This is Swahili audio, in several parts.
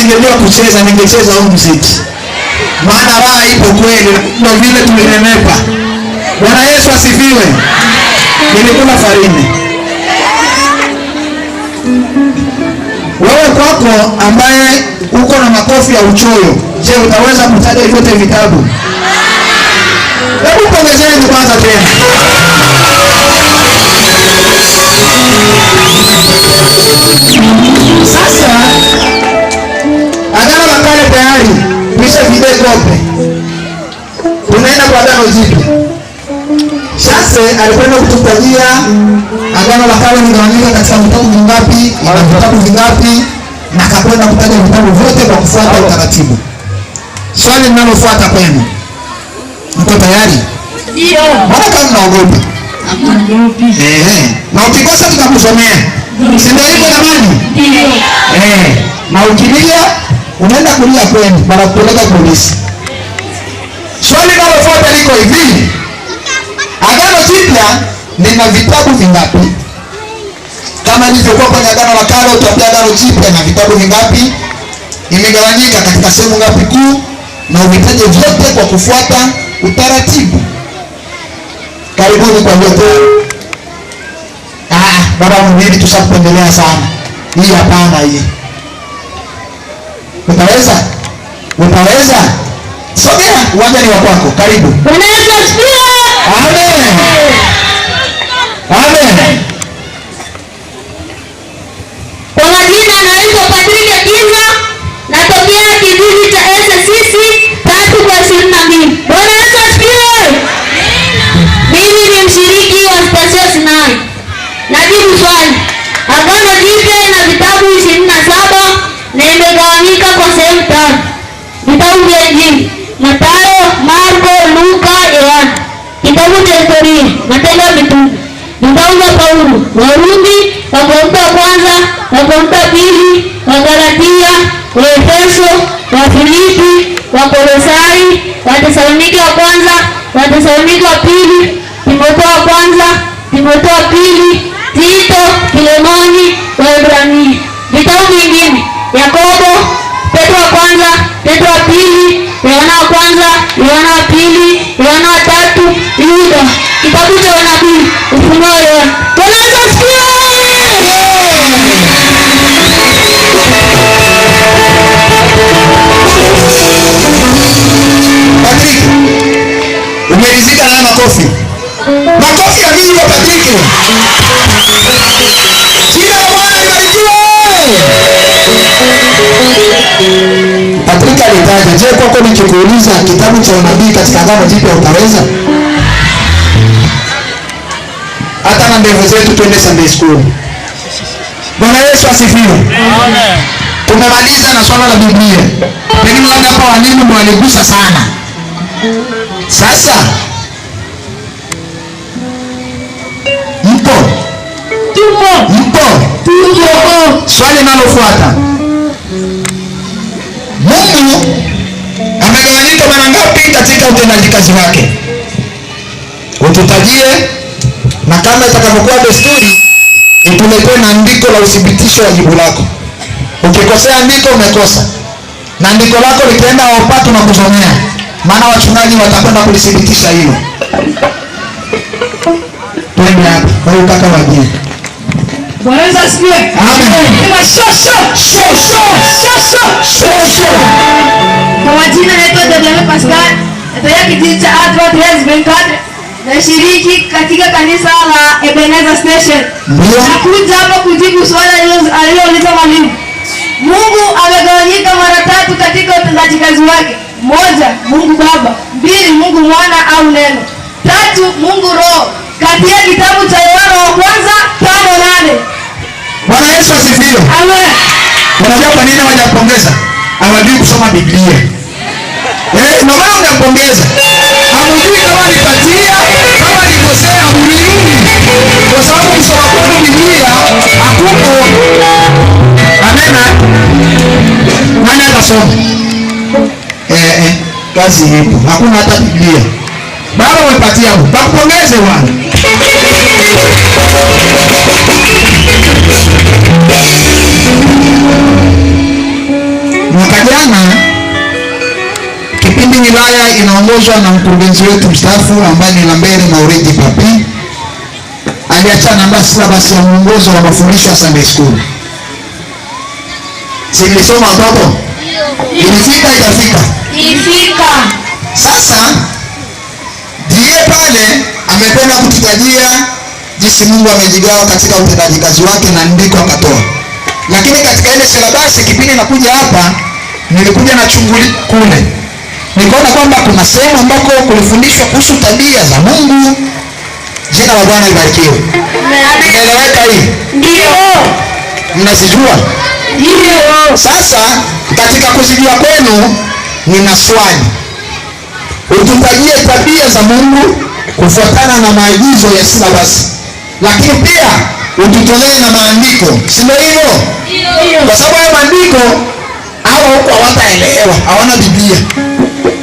ningejua kucheza ningecheza huu muziki. Maana raha ipo kweli, ndio vile tulinenepa. Bwana Yesu asifiwe. Nilikula farini. Wewe kwako ambaye uko na makofi ya uchoyo, je, utaweza kutaja vyote vitabu? Hebu pongezeni kwanza tena. Sasa Agano la Kale tayari kisha vile kope. Tunaenda kwa Agano Jipya. Sasa alikwenda kututajia Agano la Kale ligawanyika katika vitabu vingapi, ina vitabu vingapi, na akakwenda kutaja vitabu vyote kwa kufuata utaratibu. Swali linalofuata kwenu. Mko tayari? Ndio. Mbona kama mnaogopa? Na ukikosa tutakusomea. Si ndio hivyo jamani? Ndio. Na ukilia unaenda kulia kwenu para kupeleka polisi. Swali linalofuata liko hivi. Agano Jipya lina vitabu vingapi? Kama ilivyokuwa kwenye Agano la Kale, utaambia Agano Jipya na vitabu vingapi? Imegawanyika katika sehemu ngapi kuu? Na uvitaje vyote kwa kufuata utaratibu. Karibuni kwa yote. Baba mwingine tushakupendelea sana. Hii hapana hii. Utaweza? Utaweza? Sogea, uwanja ni wa kwako. Karibu. Bwana Yesu asifiwe. Amen. Amen. Kwa majina naitwa Patrick Kinga, natokea kijiji cha SSC 3/22. Bwana Yesu asifiwe. Mimi ni mshiriki wa Stasio Sinai. Najibu swali. Agano Jipya ina vitabu 27 na imegawanyika kwa sehemu tano. Vitabu vya Injili: Mathayo, Marko, Luka, Yohana. Kitabu cha historia: Matendo ya Mitume. Vitabu vya Paulo: Warumi, Wakorintho wa kwanza, Wakorintho wa pili, Wagalatia, Waefeso, Wafilipi, Wakolosai, Wathesalonike wa kwanza, Wathesalonike wa pili, Timotheo wa kwanza, Timotheo wa pili, Tito, Filemoni, Waebrania. Vitabu vingine: Yakobo, Petro wa kwanza, Petro wa pili, Yohana wa kwanza, Yohana wa pili, Yohana wa tatu, Yuda. Kitabu cha unabii: Ufunuo wa Yohana. Bwana Yesu asifiwe. Patrick, umeridhika na makofi? Makofi ya nini kwa Patrick? Jina la Bwana libarikiwe. Patrick alitaja, je, kwako nikikuuliza kitabu cha unabii katika Agano Jipya utaweza? Hata na ndevu zetu twende Sunday school. Bwana Yesu asifiwe. Amen. Tumemaliza na swala la Biblia. Pengine labda hapa walimu ndio waligusa sana. Sasa mpo? Swali linalofuata. Mungu amegawanyika mara ngapi katika utendaji kazi wake? Ututajie, na kama itakavyokuwa desturi utuletee na andiko la uthibitisho wa jibu lako. Ukikosea andiko umekosa, na andiko lako litaenda wapatu na kusomea, maana wachungaji watakwenda kulithibitisha hilo. Twende hapa kwa hiyo kaka wajie. Bwana Yesu asifiwe. Amen. Kwa majina naitwa Daniel Pascal, natokea kijiji cha Adventist Benkade, nashiriki katika kanisa la Ebenezer Station. Nakuja hapa kujibu swali alilouliza mwalimu. Mungu amegawanyika mara tatu katika utendaji kazi wake. 1, Mungu Baba; 2, Mungu Mwana au Neno; 3, Mungu Roho. Katika kitabu cha Yohana wa kwanza 5:8. Bwana Yesu asifiwe. Amen. Unajua kwa nini hawajapongeza? Hawajui kusoma Biblia. Ndio maana unampongeza. Hamjui kama alipatia, kama alikosea mliuni. Kwa sababu kusoma kwa Biblia hakupo. Amena. Nani atasoma? Kazi ipo. Hakuna hata Biblia. Baba umepatia hapo. Bakupongeze bwana. ambayo inaongozwa na mkurugenzi wetu mstaafu ambaye ni Lambert Mauridi Papi. Aliachana na syllabus ya mwongozo wa mafundisho ya Sunday School. Silisoma hapo? Ilifika itafika. Ilifika. Sasa ndiye pale amependa kututajia jinsi Mungu amejigawa katika utendaji kazi wake na ndiko akatoa. Lakini katika ile syllabus kipindi nakuja hapa nilikuja na chunguli kule. Nikaona kwamba kuna sehemu ambako kulifundishwa kuhusu tabia za Mungu. Jina la Bwana libarikiwe. Inaeleweka hii? Ndio. Mnazijua? Ndio. Sasa katika kuzijua kwenu nina swali. Ututajie tabia za Mungu kufuatana na maagizo ya syllabus. Lakini pia ututolee na maandiko. Si ndio hivyo? Ndio. Kwa sababu haya maandiko hawa huko hawataelewa, hawana Biblia.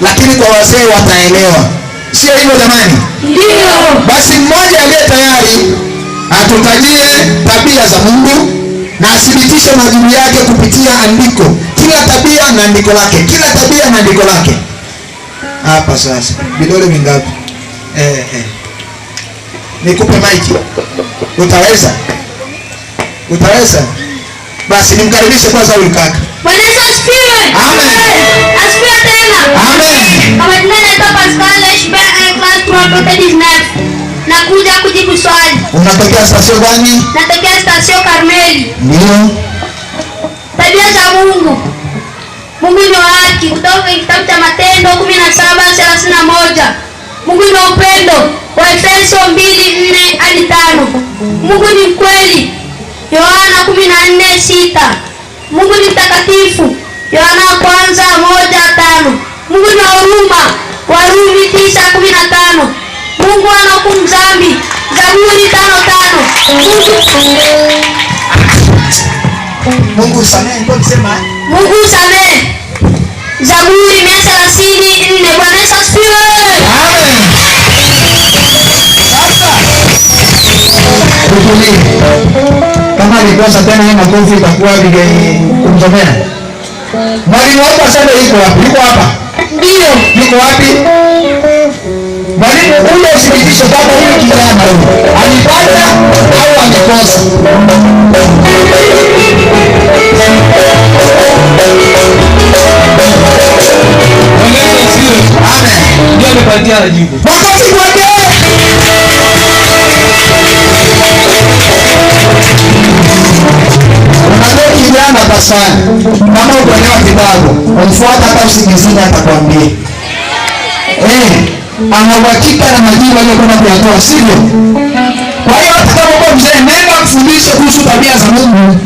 Lakini kwa wazee wataelewa. Sio hivyo jamani? Ndio. Basi mmoja aliye tayari atutajie tabia za Mungu na athibitishe majibu yake kupitia andiko. Kila tabia na andiko lake. Kila tabia na andiko lake. Hapa sasa. Vidole vingapi? Nikupe maiki. Utaweza? Utaweza? Basi nimkaribishe kwanza huyu kaka. Bwana Yesu asifiwe. Amen. Asifiwe tena. Amen. Kwa majina naitwa Pascal Leshber, class promoted is next. Nakuja kujibu swali. Unatokea station gani? Natokea station Karmeli. Ndio. Tabia za Mungu. Mungu ni wa haki. Kutoka kwenye kitabu cha Matendo 17:31. Mungu ni upendo. Waefeso 2:4 hadi 5. Mungu ni mkweli. Yohana 14:6. Mungu ni mtakatifu. Yohana 1:5. Mungu ni huruma. Warumi 9:15. Mungu anahukumu dhambi. Zaburi 5:5. Mungu usamehe, ndio nisema. Mungu usamehe. Zaburi 134. Bwana Yesu asifiwe. Amen. Sasa tutulie. Kama nikosa tena hii makofi itakuwa vile kumsomea. Mwalimu wako asema yuko wapi? Yuko hapa? Ndio. Yuko wapi? Mwalimu ule uthibitisho kwamba huyu kijana huyu alipata au amekosa. Amen. Ndio amepatia jibu. Makofi kwake. Unajua kijana pasana. Kama ukoelewa kidogo, umfuata hata usingizini atakwambia. Ana uhakika na majibu aliyokwenda kuyatoa, sivyo? Kwa hiyo hata kama uko mzee, nenda mfundishe kuhusu tabia za Mungu.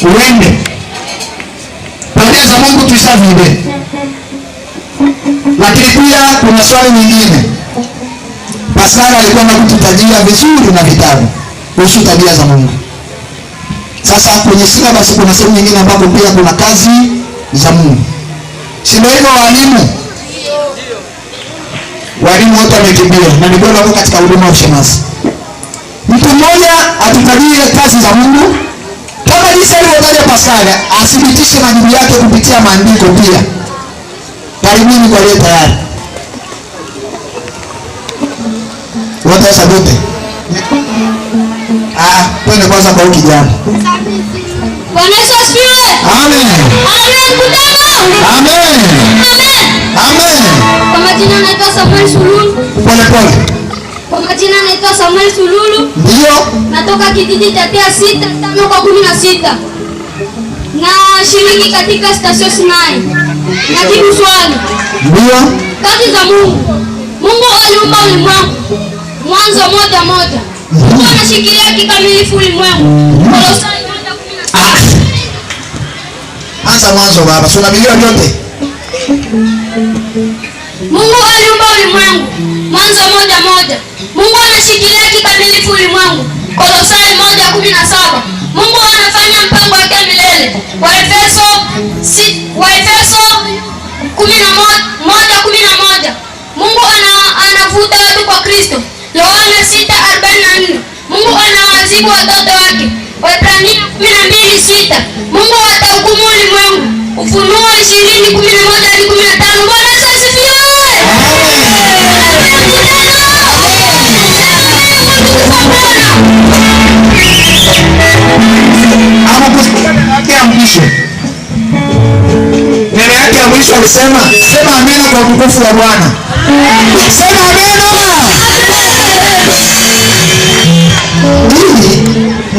Uende. Tabia za Mungu tushavile. Lakini pia kuna swali nyingine. Pascal alikuwa anakututajia vizuri na vitabu kuhusu tabia za Mungu. Sasa kwenye syllabus kuna sehemu nyingine ambapo pia kuna kazi za Mungu. Si ndio hivyo walimu? Walimu wote wamekimbia na ni bora wako katika huduma ya ushemasi. Mtu mmoja atutajie kazi za Mungu kama jinsi alivyotaja Pascal, athibitishe majibu yake kupitia maandiko pia. Karibuni kwa leo tayari. Wote sabote. Twende kwanza kwa kijana. Bwana Yesu asifiwe. Amen. Amen. Kutana. Amen. Amen. Amen. Kwa majina naitwa Samuel Sululu. Pole pole. Kwa majina naitwa Samuel Sululu. Ndio. Natoka kijiji cha Tea 6:5-16. Na shiriki katika station Sinai. Najibu swali. Ndio. Kazi za Mungu. Mungu aliumba ulimwengu. Mwanzo 1:1. Mungu anashikilia kikamilifu ulimwengu. Kolosai 1:17. Anza mwanzo baba. Sura milioni yote. Mungu aliumba ulimwengu. Mwanzo 1:1. Mungu anashikilia kikamilifu ulimwengu. Kolosai 1:17. Mungu anafanya mpango wake milele. Waefeso 1:11. Mungu anavuta watu kwa Kristo. Yohana 6:44. Mungu anawaadhibu watoto wake. Waebrania 12:6. Mungu atahukumu ulimwengu. Ufunuo 20:11-15. Bwana Yesu asifiwe. Hakukusikia neno yake ya mwisho. Neno yake ya mwisho alisema, sema amina kwa utukufu wa Bwana. Sema amina. Ili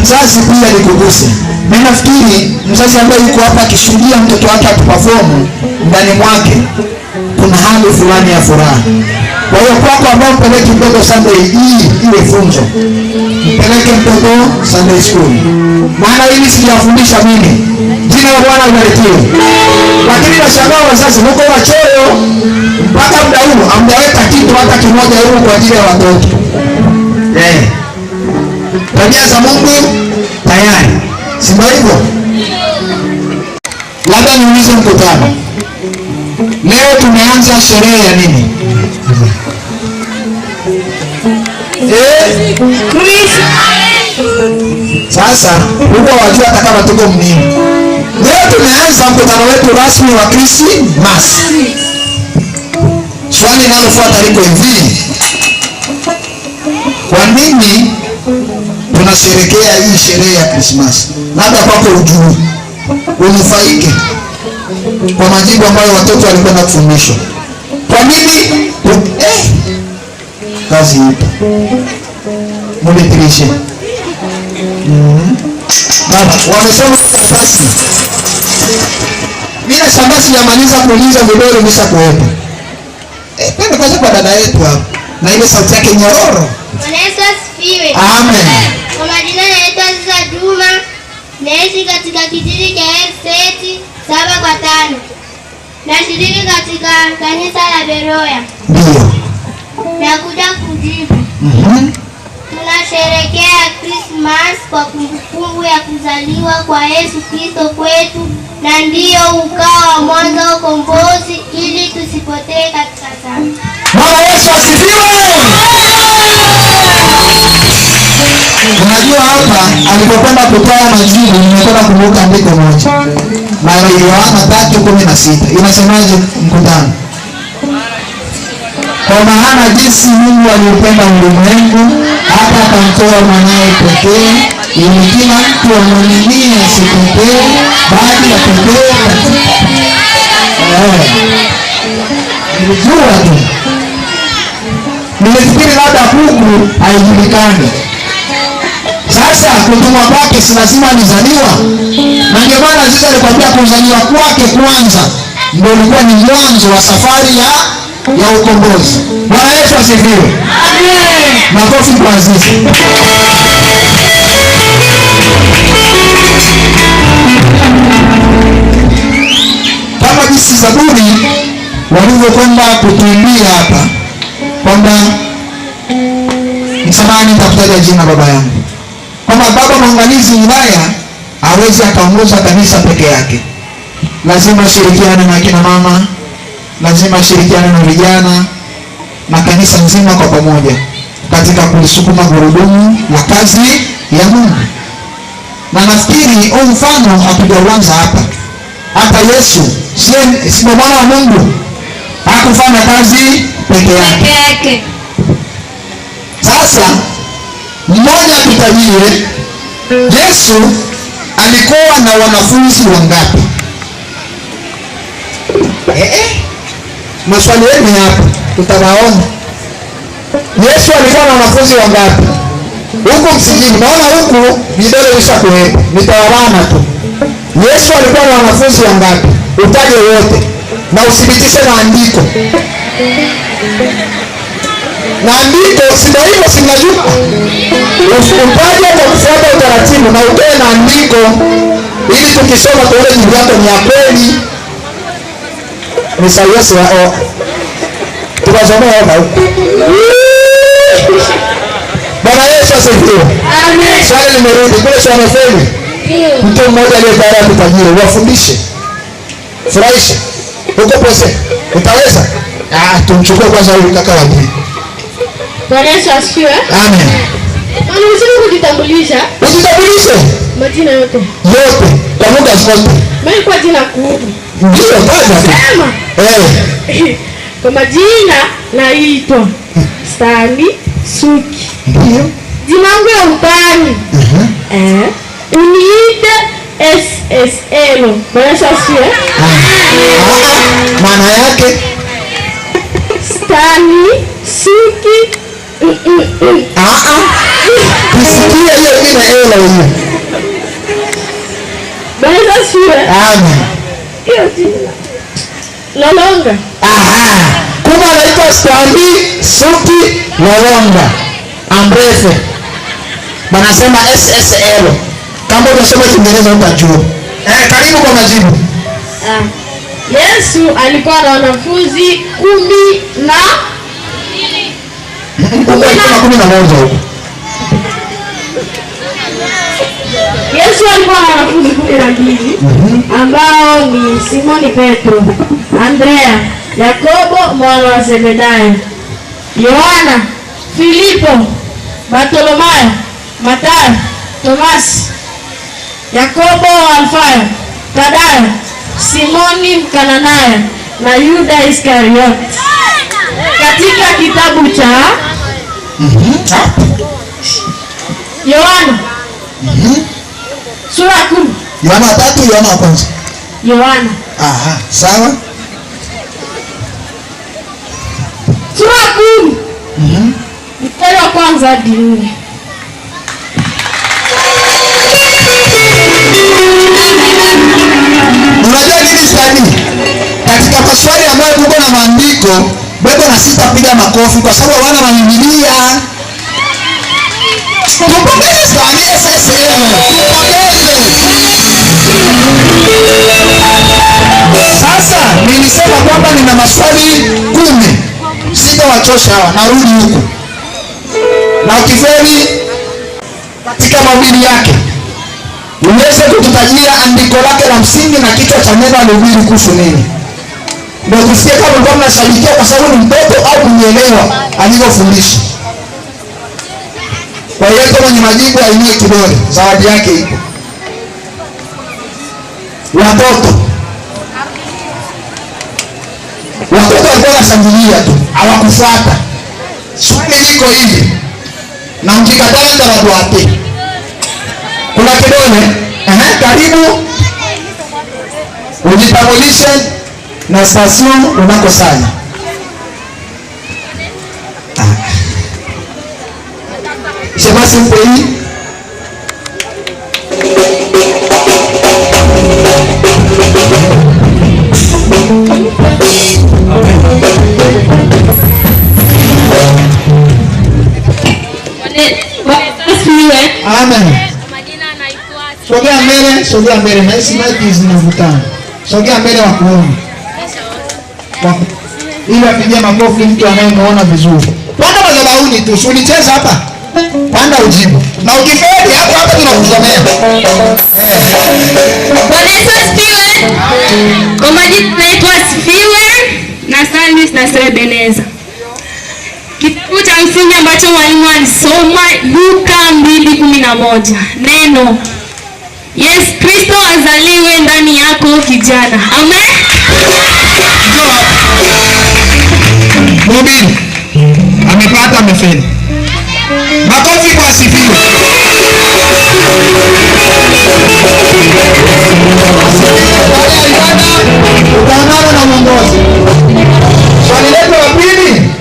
mzazi pia nikuguse. Mimi nafikiri mzazi ambaye yuko hapa akishuhudia mtoto wake akiperform, ndani mwake kuna hali fulani ya furaha. Kwa hiyo kwako ambao mpeleke mtoto Sunday hii iwe funzo. Mpeleke mtoto Sunday school. Maana hili sijafundisha mimi. Jina la Bwana libarikiwe. Lakini nashangaa wazazi mko wachoyo. Mpaka muda huu hamjaweka kitu hata kimoja huko kwa ajili ya watoto. Tabia za Mungu tayari. Si ndio hivyo? Labda niulize mkutano. Leo tumeanza sherehe ya nini? Sasa huko wajua hata kama tuko mnini. Leo tumeanza mkutano wetu rasmi wa Christmas. Swali linalofuata liko hivi. Kwa nini tunasherehekea hii sherehe ya Christmas? Labda kwako ujui, unufaike kwa majibu ambayo watoto walikwenda kufundishwa. Kwa nini? Kazi ipo. Mulitirishe. Baba, wamesema basi. Mimi nashangaa sijamaliza kuuliza vidole bisa kuwepo. Pende kwanza kwa dada yetu hapa. Na ile sauti yake nyororo. Bwana Yesu asifiwe. Amen. Kwa majina naitwa Aziza Juma. Naishi katika kijiji cha Elseti 7/5. Nashiriki katika kanisa la Beroya. Ndio. Nakuja kujibu. Tunasherehekea Christmas kwa kumbukumbu ya kuzaliwa kwa Yesu Kristo kwetu, na ndiyo ukawa mwanzo wa ukombozi ili tusipotee katika dhambi. Bwana Yesu asifiwe. Unajua hapa alipokwenda kutoa majibu nimekwenda kumbuka andiko moja. Yohana 3:16. Inasemaje mkutano? Kwa maana jinsi Mungu aliupenda ulimwengu hata akamtoa mwanae pekee, ili kila mtu amwaminie asipotee bali apokee katika. Nilijua tu. Nilifikiri labda huku haijulikani. Sasa kutumwa kwake si lazima alizaliwa. Na ndio maana sasa alikwambia kuzaliwa kwake kwanza ndio ulikuwa ni mwanzo wa safari ya ukombozi. Bwana Yesu asifiwe. Amen. Makofi kwa Azizi. Kama jinsi Zaburi walivyokwenda kutuimbia hapa kwamba msamani nitakutaja jina baba yangu, kwamba baba mwangalizi wilaya hawezi akaongoza kanisa peke yake, lazima ashirikiane na kina mama, lazima ashirikiane na vijana na kanisa nzima kwa pamoja katika kulisukuma gurudumu la kazi ya Mungu. Na nafikiri huu mfano hatujauanza hapa. Hata Yesu si mwana wa Mungu, hakufanya kazi peke yake. Sasa mmoja tutajie, Yesu alikuwa na wanafunzi wangapi? Maswali yenu hapa tutawaona. Yesu alikuwa na wanafunzi wangapi? Huku msijini, naona huku vidole vishakuwepo, nitawaona tu. Yesu alikuwa na wanafunzi wangapi? Utaje wote na uthibitishe na andiko. Na andiko si ndio hivyo, si mnajua? Utaje kwa kufuata utaratibu na utoe na andiko ili tukisoma tuone jibu lako ni ya kweli. Nisaidieni wao. Tukasomea hapa. Bwana Yesu asifiwe. Amen. Swali limerudi kule swali feli. Mtu mmoja aliyetaka kutajiri, wafundishe. Furahisha. Uko pose. Utaweza? Tumchukue kwanza huyu kaka wa pili. Bwana Yesu asifiwe. Amen. Unaweza kujitambulisha? Ujitambulishe. Majina yote. Yote. Kwa muda zote. Mimi kwa jina kuu. Ndio kwanza. Sema. Kwa majina naitwa Stanley Suki. Ndio. Jina langu ya utani. uniite SSL. Bwana sio? Maana yake Stani Suki. Kusikia hiyo ina ela hiyo. Bwana sio? Amen. Hiyo jina. Lolonga. Kuma anaitwa Stani Suki Lolonga. Ambrefe. Wanasema SSL. Kama unasoma Kiingereza utajua. Karibu kwa majibu. Yesu alikuwa na wanafunzi 12. Yesu alikuwa na wanafunzi 12 ambao ni Simoni Petro, Andrea, Yakobo mwana wa Zebedayo, Yohana, Filipo, Bartolomayo, Mathayo, Tomasi, Yakobo wa Alfayo, Tadayo, Simoni Mkananayo na Yuda Iskarioti. Katika kitabu cha Yohana sura 10. Yohana 3, Yohana 1. Yohana. Sawa. Sura 10. Mstari wa kwanza hadi 4. Unajua nini stadi? Katika maswali ambayo kuko na maandiko, bado na sitapiga makofi kwa sababu wana wa Biblia. Tupongeze stadi SSL. Sasa nilisema kwamba nina maswali 10. Sitawachosha hawa, narudi huko. Na ukifeli katika mahubiri yake uweze kututajia andiko lake la msingi na kichwa cha neno alihubiri kuhusu nini. Ndio tusikie kama ulikuwa mnashabikia kwa sababu ni mtoto au kunielewa alivyofundisha. Kwa hiyo mwenye majibu ainue kidole, zawadi yake ipo. Watoto walikuwa wanashangilia tu, hawakufuata. Swali liko hivi. Na mkikataa nitawafuate. Kuna kidole. Karibu. Ujitambulishe na station unakosanya. Je passe un pays. Amen. Sogea mbele na hizi maiki zinavutana. Sogea mbele wa kuona. Ili apige makofi mtu anayemuona vizuri. Panda madhabahuni tu, ulicheza hapa. Panda ujibu. Na ukifeli hapa tunakusomea. Bwana Yesu asifiwe. Kwa majina naitwa Asifiwe na Sandis na Sebeneza. Kitabu cha msingi ambacho mwalimu alisoma Luka 2:11. Neno Yesu Kristo azaliwe ndani yako kijana. Amen. Mhubiri amepata, amefeli. Makofi kwa Asifiwe. Utaonana na mwongozi. Swali letu la pili,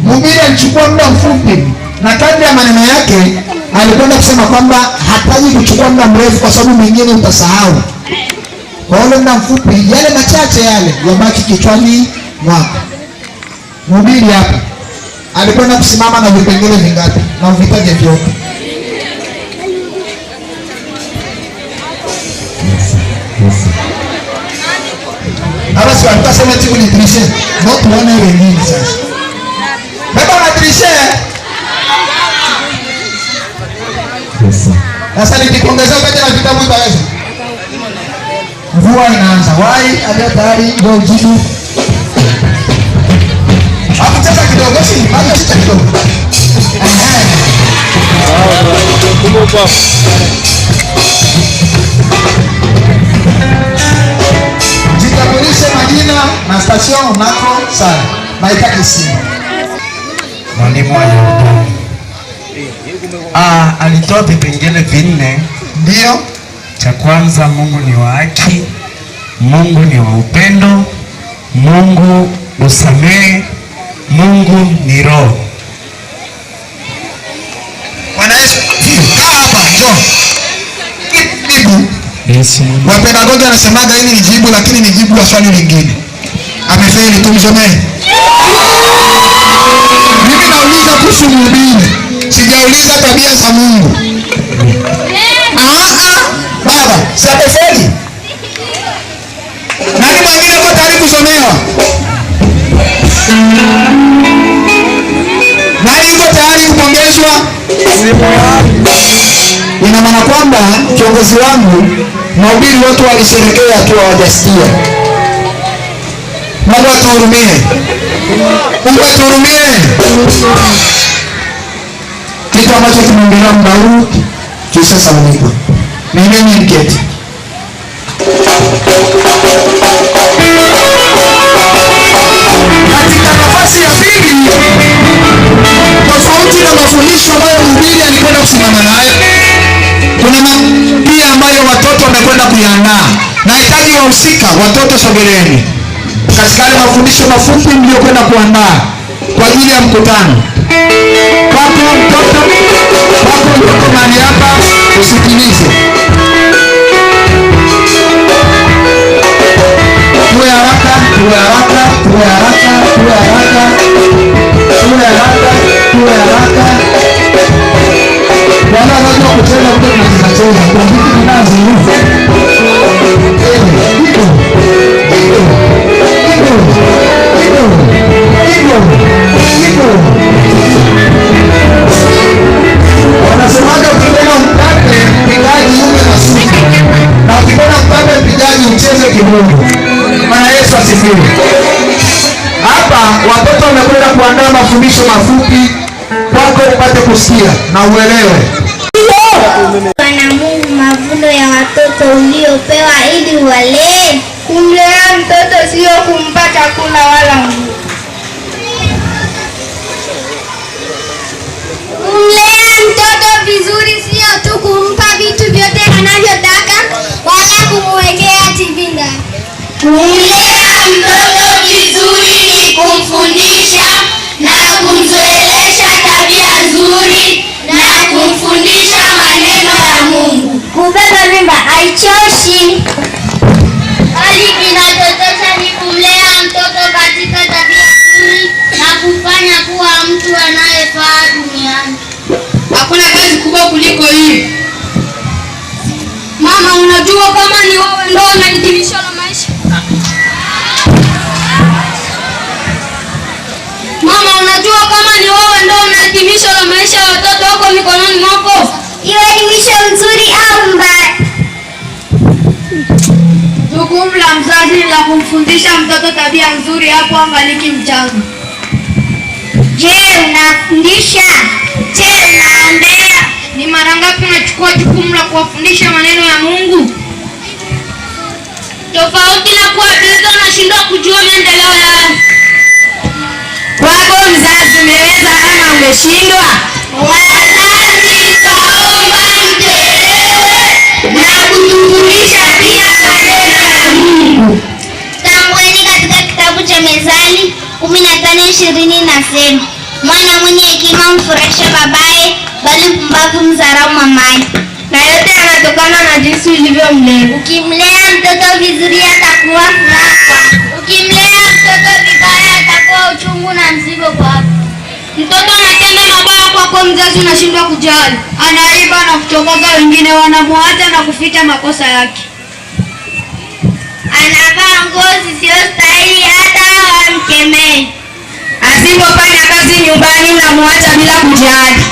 mhubiri alichukua muda mfupi na kadri ya maneno yake alikwenda kusema kwamba hataji kuchukua muda mrefu kwa sababu mengine utasahau. Kwa ule muda mfupi, yale machache yale yabaki kichwani mwako. Mhubiri hapa alikwenda kusimama na vipengele vingapi na uvitaje vyote? Hapa si watu sema timu ni trishe. Ndio tuone wengine sasa. Baba na trishe. Sasa nikikuongezea kaja na vitabu itaweza. Mvua inaanza. Wai hadi tayari ndio jibu. Hapo cheza kidogo si, bado cheza kidogo. Jitambulishe majina na station unako sana. Naitaki simu. Mwalimu wa Yordani alitoa vipengele vinne Ndio. Cha kwanza, Mungu ni wa haki, Mungu ni wa upendo, Mungu usamehe, Mungu ni roho. Bwana Yesu. Hapa njoo. Yesu. Wapedagogi anasemaga hili ni jibu, lakini ni jibu la swali lingine. Amefeli, tumsomee. Mimi nauliza kuhusu mhubiri. Sijauliza tabia za Mungu. Baba, si amefeli? Nani mwingine kwa tayari kusomewa? Nani yuko tayari kupongezwa? Ina maana kwamba kiongozi wangu, mahubiri wote walisherekea tu hawajasikia. Mungu atuhurumie. Mungu atuhurumie. Kitu ambacho tumeongelea muda huu kisasaulika. Mimi niketi. Katika nafasi ya pili, tofauti na mafundisho ambayo mhubiri alikwenda kusimama nayo, kuna pia ambayo watoto wamekwenda kuyaandaa. Nahitaji wahusika, watoto sogeleeni katika yale mafundisho mafupi mliokwenda kuandaa kwa ajili ya mkutano. Kwako mtoto mahali hapa, usikilize. Tuwe haraka. Wala lazima kucheza mtu tunacheza. Kwa vitu vinazo. Wanasemaga ukipenda mpate mpigaji uwe na suka, na ukipenda mpate mpigaji ucheze kimungu. Bwana Yesu asifiwe. Hapa watoto wamekwenda kuandaa mafundisho mafupi kwako upate kusikia na uelewe. Bwana Mungu, mavuno ya watoto uliopewa ili walee. Kumlea mtoto sio kumpa chakula wala nguo. Kumlea mtoto vizuri sio tu kumpa vitu vyote anavyotaka wala kumwekea TV ndani. Kumlea mtoto vizuri ni kumfundisha na kumzoelesha tabia nzuri na kumfundisha maneno ya Mungu. Kubeba mimba haichoshi, bali kinachotosha ni kumlea mtoto katika tabia nzuri na kufanya kuwa mtu anayefaa duniani. Hakuna kazi kubwa kuliko hii. Mama, unajua kama ni wewe ndio unahitimisha la maisha? Mama, unajua kama ni wewe ndio unahitimisha la maisha ya watoto wako mikononi mwako? Iwe ni mwisho mzuri au mbaya, Jukumu la mzazi la kumfundisha mtoto tabia nzuri hapo angaliki mchanga. je, unafundisha? Je, unaombea? Ni mara ngapi unachukua jukumu la kuwafundisha maneno ya Mungu? Tofauti na kuwa bize unashindwa kujua maendeleo yao. Kwako mzazi, umeweza ama umeshindwa? Wazazi, twaomba mtuelewe na kutufundisha pia maneno ya Mungu. Tambueni katika kitabu cha Methali 15:20 nasema, mwana mwenye hekima humfurahisha babaye, bali mpumbavu mdharau mamaye. Na yote yanatokana na jinsi ulivyomlea. Ukimlea mtoto vizuri atakuwa furaha kwako. Ukimlea mtoto vibaya atakuwa uchungu na mzigo kwako. Mtoto anatenda mabaya kwako, mzazi unashindwa kujali. Anaiba na kuchokoza wengine, wanamwacha na kuficha makosa yake. Anavaa nguo zisizostahili hata wamkemee. Asipofanya kazi nyumbani mnamwacha bila kujali.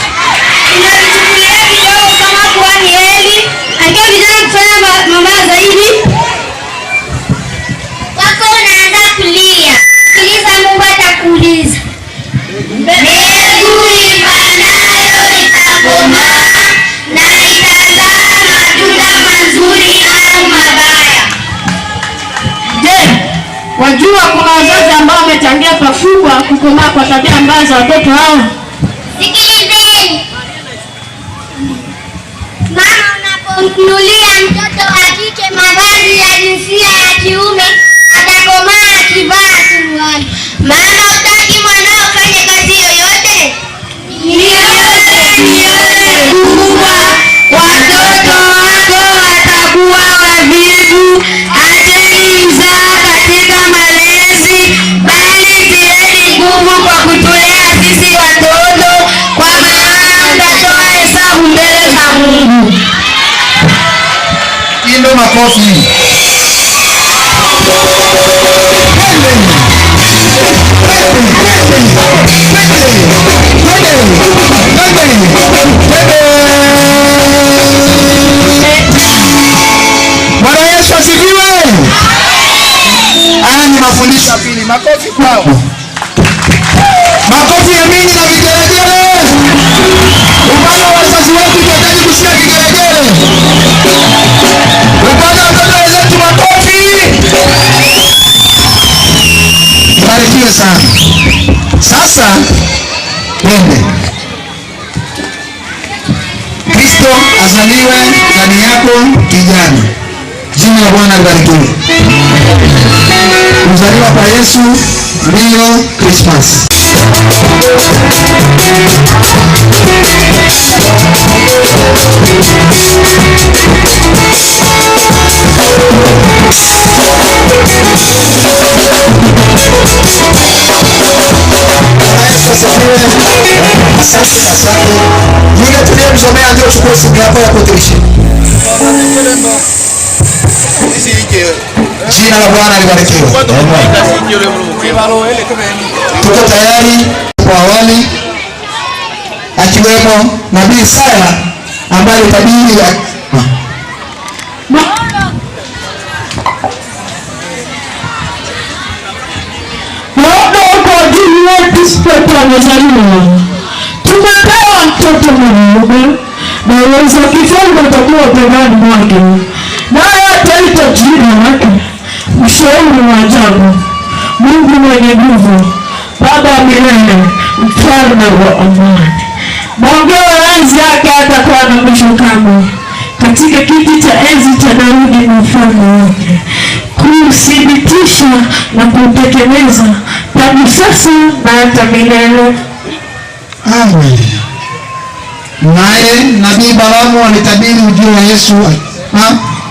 Unavichukulia vidogo kama kuwa ni heri, akiwa vijana kufanya mabaya zaidi. Wako unaanza kulia. Sikiliza, Mungu atakuuliza. Mbegu ipandayo itakomaa na itazaa matunda mazuri au mabaya. Je, wajua kuna wazazi ambao wamechangia pakubwa kukomaa kwa tabia mbaya za watoto hao? Sikilizeni. Mama, kumnunulia mtoto wa kike mavazi ya jinsia ya kiume atakomaa akivaa suruali. Mama, hutaki mwanao fanye kazi yoyote? Kubwa, watoto wako watakuwa wavivu. Acheni mzaha katika malezi, bali tieni nguvu kwa kutulea sisi watoto, kwa maana mtatoa hesabu mbele za Mungu. Indo makofi. Bwana Yesu asifiwe. Haya ni mafundisho ya pili. Makofi kwao. Makofi ya mingi na vigelegele. Upande wa wazazi wetu tunahitaji kusikia vigelegele. Upande wa watoto wetu makofi. Barikiwe sana. Sasa twende. Kristo azaliwe ndani yako kijana. Jina la Bwana libarikiwe. Kuzaliwa kwa Yesu ndio Christmas. Asante. Yule tuliyemsomea ndio chukua simu yako ya kutuishi. Jina la Bwana libarikiwe. Tuko tayari kwa awali, akiwemo nabii Isaya ambaye tabiri tumepewa mtoto mwanaume na uwezo wa kifalme utakuwa begani mwake, naye ataitwa jina lake Mshauri wa Ajabu, Mungu mwenye nguvu, Baba wa milele, Mfalme wa amani. Mwongeo wa enzi yake hatakuwa na mwisho kamwe. Katika kiti cha enzi cha Daudi na ufalme wake, kuuthibitisha na kuutekeleza tangu sasa na hata milele. Amen. Naye nabii Balaamu alitabiri ujio wa Yesu.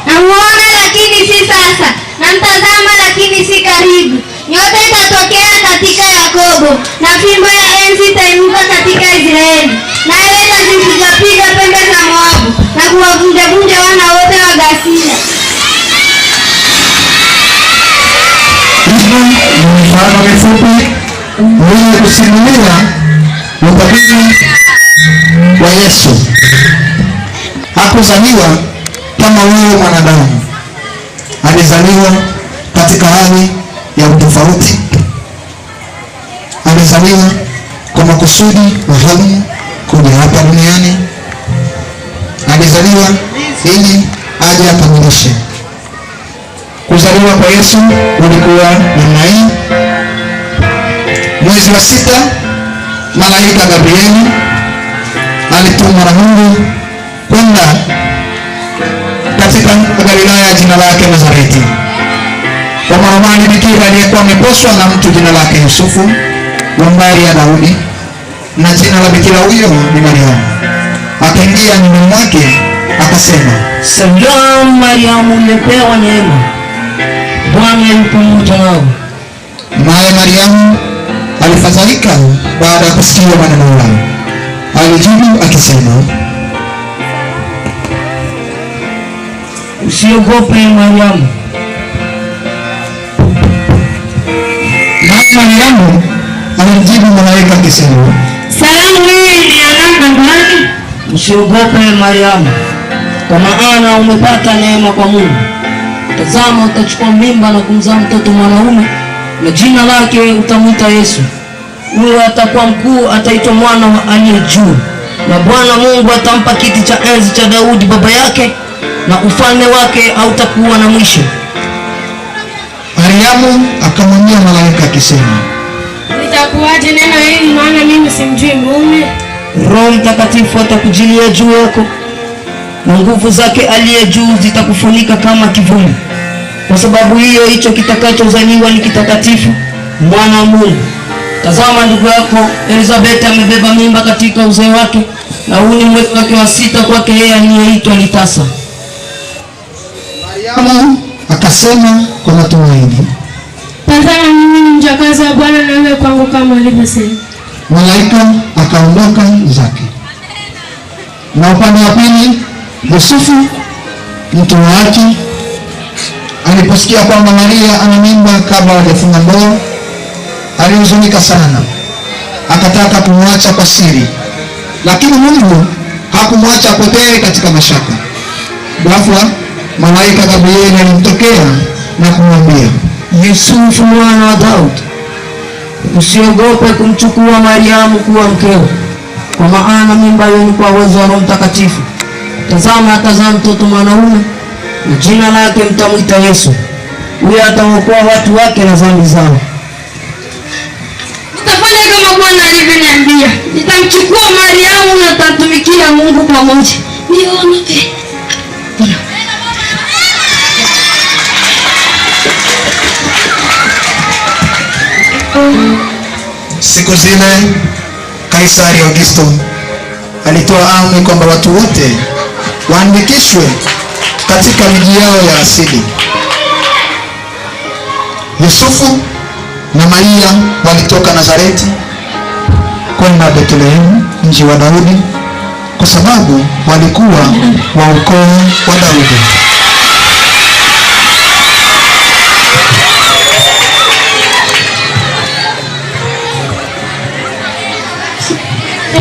Namuona lakini si sasa, na mtazama lakini si karibu. Nyota itatokea katika Yakobo, na fimbo ya enzi itainuka katika Israeli. Naye atazipigapiga pembe za Moabu, na kuwavunjavunja wana wote wa Ghasia. Mfano mifupi mwenye kusimulia utabiri wa Yesu. Hakuzaliwa kama wewe mwanadamu, alizaliwa katika hali ya utofauti. Alizaliwa kwa makusudi maalum kuja hapa duniani. Alizaliwa ili aje akamilishe. Kuzaliwa kwa Yesu ulikuwa namna hii. Mwezi wa 6, malaika Gabrieli alitumwa na Mungu kwenda katika Galilaya, jina lake Nazareti, kwa mwanamwali bikira aliyekuwa ameposwa na mtu jina lake Yusufu wa mbari ya Daudi, na jina la bikira huyo ni Mariamu. Akaingia nyumbani mwake akasema, Salamu Mariamu, umepewa neema, Bwana yupo pamoja nawe. Naye Mariamu alifadhaika baada ya kusikia maneno hayo. Alijibu akisema, usiogope Mariamu. Naye Mariamu alimjibu malaika akisema, salamu hii ni ya namna gani? Usiogope Mariamu, kwa maana umepata neema kwa Mungu. Tazama, utachukua mimba na kumzaa mtoto mwanaume, na jina lake utamwita Yesu. Huyo atakuwa mkuu, ataitwa mwana wa aliye juu, na Bwana Mungu atampa kiti cha enzi cha Daudi baba yake, na ufalme wake hautakuwa na mwisho. Mariamu akamwambia malaika akisema, itakuwaje neno hili, maana mimi simjui mume? Roho Mtakatifu atakujilia juu yako, na nguvu zake aliye juu zitakufunika kama kivuli. Kwa sababu hiyo, hicho kitakachozaliwa ni kitakatifu, mwana wa Mungu. Tazama, ndugu yako Elizabeth amebeba mimba katika uzee wake, na huu ni mwezi wake wa 6 kwake yeye aliyeitwa ni tasa. Mariamu akasema kwa matumaini, tazama, mimi ni mjakazi wa Bwana, na iwe kwangu kama alivyosema. Malaika akaondoka zake. Na upande wa pili, Yusufu mtu wake aliposikia kwamba Maria ana mimba kabla hajafunga ndoa, alihuzunika sana, akataka kumwacha kwa siri, lakini Mungu hakumwacha apotee katika mashaka. Ghafla malaika Gabrieli alimtokea na kumwambia, Yusufu mwana wa Daudi, usiogope kumchukua Mariamu kuwa mkeo, kwa maana mimba hiyo ni kwa uwezo wa Roho Mtakatifu. Tazama, atazaa mtoto mwanaume, na jina lake mtamwita Yesu. Huyo ataokoa watu wake na dhambi zao. Nitafanya kama Bwana alivyoniambia. Nitamchukua Mariamu na tutatumikia Mungu pamoja. Nione. Siku zile Kaisari Augusto alitoa amri kwamba watu wote waandikishwe katika miji yao ya asili. Yusufu na Maria walitoka Nazareti kwenda Bethlehemu, mji wa Daudi, kwa sababu walikuwa wa ukoo wa Daudi.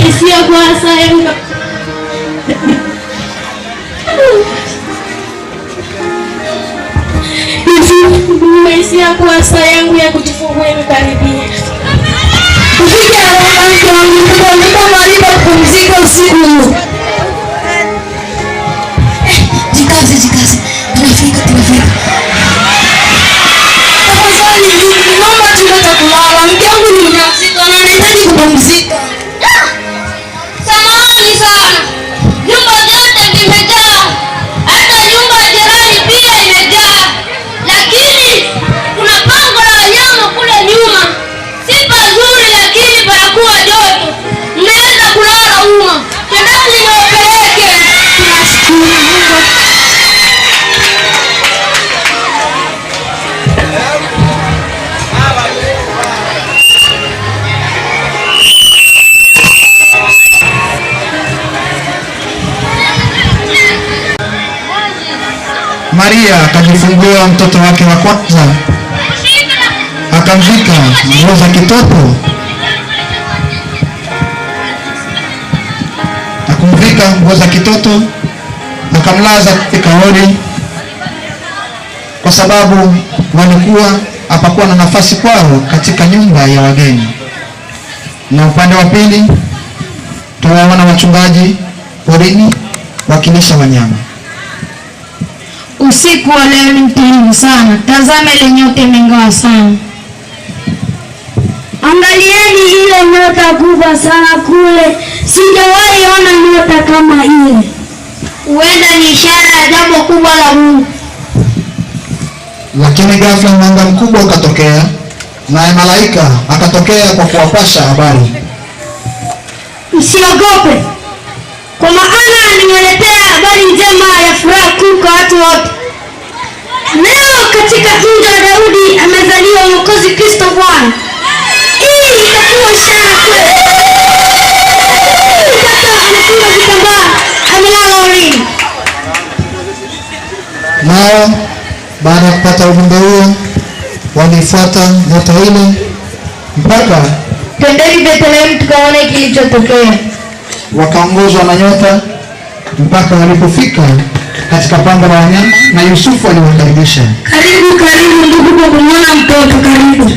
Hisia kwa saa yangu. Hisia kwa saa yangu ya kujifungua imekaribia. Ufike hapo wangu kama alipo kupumzika usiku huu. Jikaze. Tunafika. Tafadhali naomba tuende kulala. Mke wangu ni mjamzito na anahitaji kupumzika. Samahani sana. Nyumba zote zimejaa. Hata nyumba ya jirani pia imejaa. Lakini kuna pango la wanyama kule nyuma. Si pazuri, lakini panakuwa joto. Mnaweza kulala humo. Twendeni niwapeleke. Tunashukuru Mungu. Maria akajifungua mtoto wake wa kwanza, akamvika nguo za kitoto, akamlaza katika hori, kwa sababu walikuwa hapakuwa na nafasi kwao katika nyumba ya wageni. Na upande wa pili tunaona wachungaji porini wakilisha wanyama. Usiku wa leo ni mtulivu sana. Tazama ile nyota imeng'aa sana. Angalieni ile nyota kubwa sana kule. Sijawahi ona nyota kama ile. Huenda ni ishara ya jambo kubwa la Mungu. Lakini ghafla mwanga mkubwa ukatokea, naye malaika akatokea kwa kuwapasha habari. Msiogope, kwa maana nimeletea habari njema ya furaha kuu kwa watu wote. Leo katika mji wa Daudi amezaliwa Mwokozi Kristo Bwana. Hii itakuwa ishara kwenu. Mtoto amefunga vitambaa, amelala horini. Nao baada ya kupata ujumbe huo walifuata nyota ile mpaka Twendeni Bethlehemu tukaone kilichotokea. Wakaongozwa na nyota mpaka walipofika katika pango la wanyama, na Yusufu aliwakaribisha. Karibu ndugu, kwa kumwona mtoto, karibu.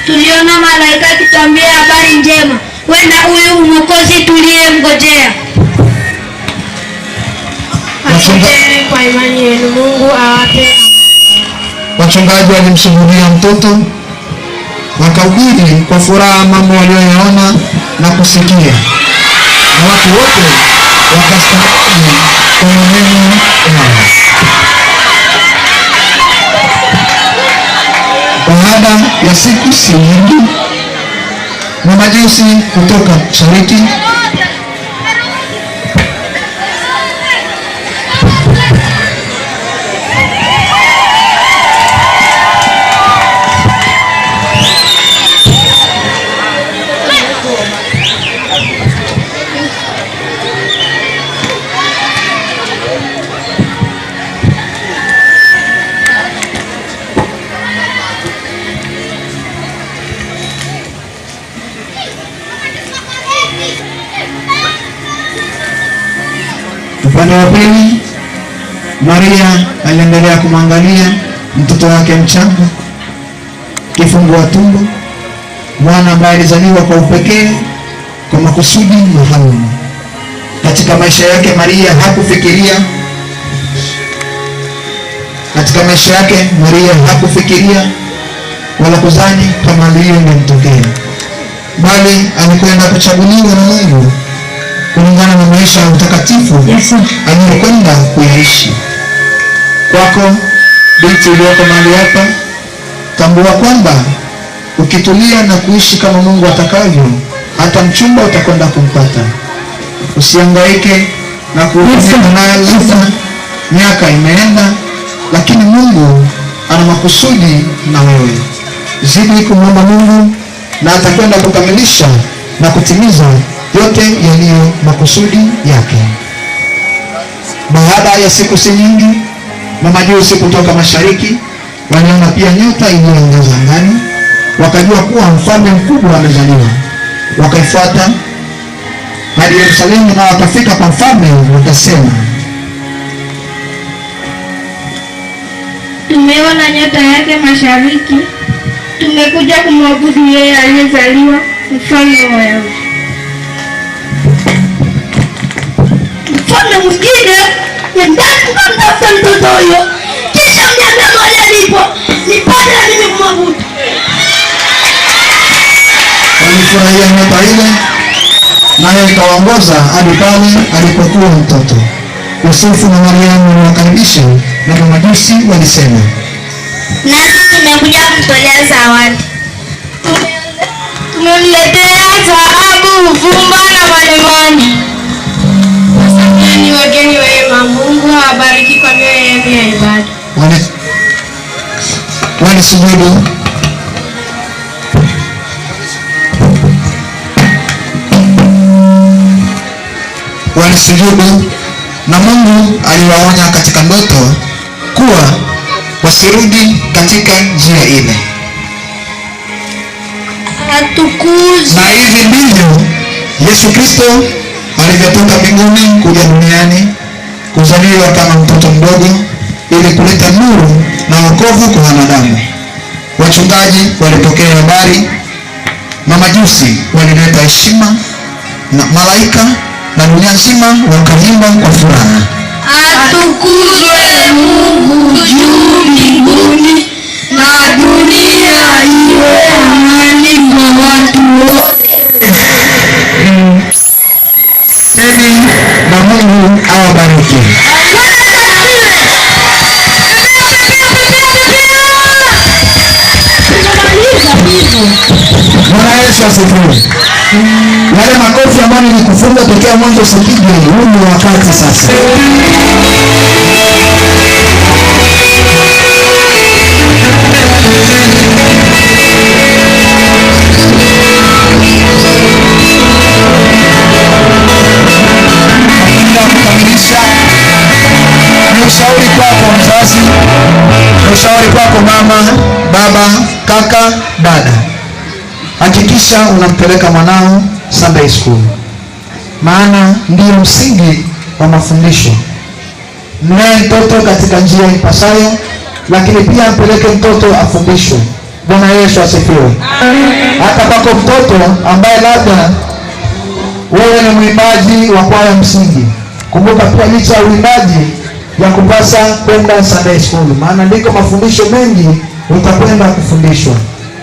Tuliona malaika akituambia habari njema. Wenda huyu Mwokozi tuliyemngojea. Asanteni kwa imani yenu. Mungu awape. Wachungaji walimsujudia mtoto, wakahubiri kwa furaha mambo walioyaona na kusikia, na watu wote wakastarehe kwa maneno yao. Baada ya siku si nyingi, mamajusi kutoka mashariki upande wa pili, Maria aliendelea kumwangalia mtoto wake mchanga, kifungua tumbo, mwana ambaye alizaliwa kwa upekee kwa makusudi maalum. Katika maisha yake Maria hakufikiria wala kuzani kama lile lingemtokea, bali alikwenda kuchaguliwa na Mungu kulingana na maisha ya utakatifu aliyokwenda kuyaishi. Kwako binti iliyoko mahali hapa, tambua kwamba ukitulia na kuishi kama Mungu atakavyo, hata mchumba utakwenda kumpata. Usihangaike na kuhusiana naye, labda miaka imeenda, lakini Mungu ana makusudi na wewe. Zidi kumwomba Mungu na atakwenda kukamilisha na kutimiza yote yaliyo makusudi yake. Baada ya siku si nyingi, mamajusi kutoka mashariki waliona pia nyota iliyoangaza angani, wakajua kuwa mfalme mkubwa amezaliwa. Wakaifuata hadi Yerusalemu, na wakafika kwa mfalme wakasema, tumeona nyota yake mashariki, tumekuja kumwabudu yeye aliyezaliwa mfalme wa Wayahudi. Mfalme mwingine nendani mkamtafuta mtoto huyo, kisha mniambia mahali alipo, nipate na mimi kumwabudu. Walifurahia nyota ile, naye ikawaongoza hadi pale alipokuwa mtoto. Yusufu na Mariamu waliwakaribisha, na mamajusi walisema, nasi tumekuja kumtolea zawadi. Tumemletea dhahabu, uvumba na manemane. Wasamieni wageni wema, Mungu awabariki kwa mioyo yenu ya ibada. Walisujudu, na Mungu aliwaonya katika ndoto kuwa wasirudi katika njia ile. Atukuzwe. Na hivi ndivyo Yesu Kristo alivyotoka mbinguni kuja duniani, kuzaliwa kama mtoto mdogo, ili kuleta nuru na wokovu kwa wanadamu. Wachungaji walipokea habari, mamajusi walileta heshima, na malaika na dunia nzima wakaimba kwa furaha. Atukuzwe Mungu juu mbinguni, na dunia iwe amani kwa watu wote. Na Mungu awabariki. Bwana Yesu asifiwe. Yale makofi ambayo nilikufunga tokea mwanzo usipige, huu ni wakati sasa. Kukamilisha, ni ushauri kwako mzazi, ni ushauri kwako mama, baba, kaka, dada. Hakikisha unampeleka mwanao Sunday school, maana ndiyo msingi wa mafundisho. Mlee mtoto katika njia ipasayo, lakini pia mpeleke mtoto afundishwe. Bwana Yesu asifiwe. Hata kwako mtoto ambaye labda wewe ni mwimbaji wa kwaya msingi, kumbuka pia licha ya uimbaji ya kupasa kwenda Sunday school, maana ndiko mafundisho mengi utakwenda kufundishwa.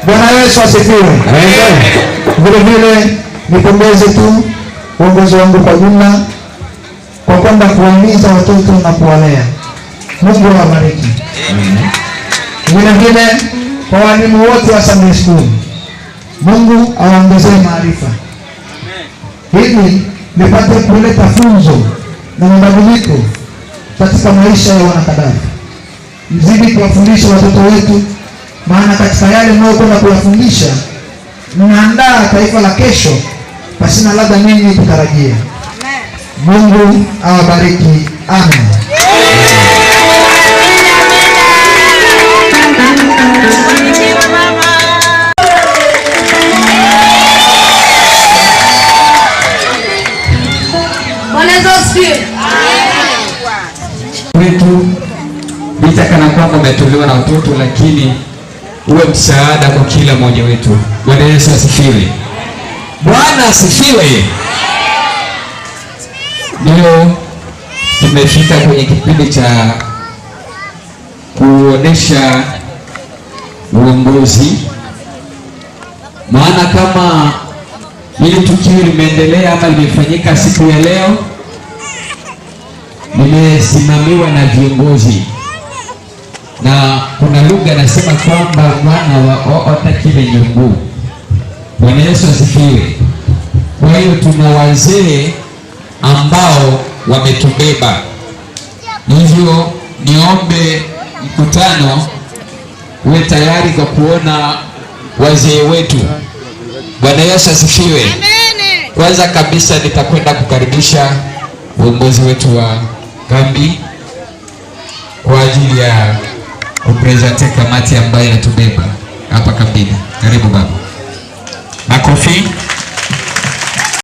Bwana Yesu asifiwe. Vile vile nipongeze tu uongozi wangu kwa jumla, kwa kwenda kuwahimiza watoto na kuwalea. Mungu awabariki. Vile vile kwa walimu wote wa Sunday School, Mungu awaongezee maarifa ili nipate kuleta funzo na mabadiliko katika maisha ya wanakadafi. Mzidi kuwafundisha watoto wetu, maana katika yale mnayokwenda kuwafundisha mnaandaa taifa la kesho pasina labda nini kutarajia. Mungu awabariki. Amen. Wetu vita kana kwamba umetolewa na watoto, lakini uwe msaada kwa kila mmoja wetu. Bwana Yesu asifiwe. Bwana asifiwe. Ndio tumefika kwenye kipindi cha kuonesha uongozi, maana kama hili tukio limeendelea ama limefanyika siku ya leo, limesimamiwa na viongozi, na kuna lugha nasema kwamba mwana wa otakile nyungu. Bwana Yesu asifiwe. Kwa hiyo tuna wazee ambao wametubeba, hivyo niombe mkutano uwe tayari kwa kuona wazee wetu. Bwana Yesu asifiwe. Kwanza kabisa nitakwenda kukaribisha uongozi wetu wa kambi kwa ajili ya kupresente kamati ambayo inatubeba hapa kambini. Karibu baba. Makofi.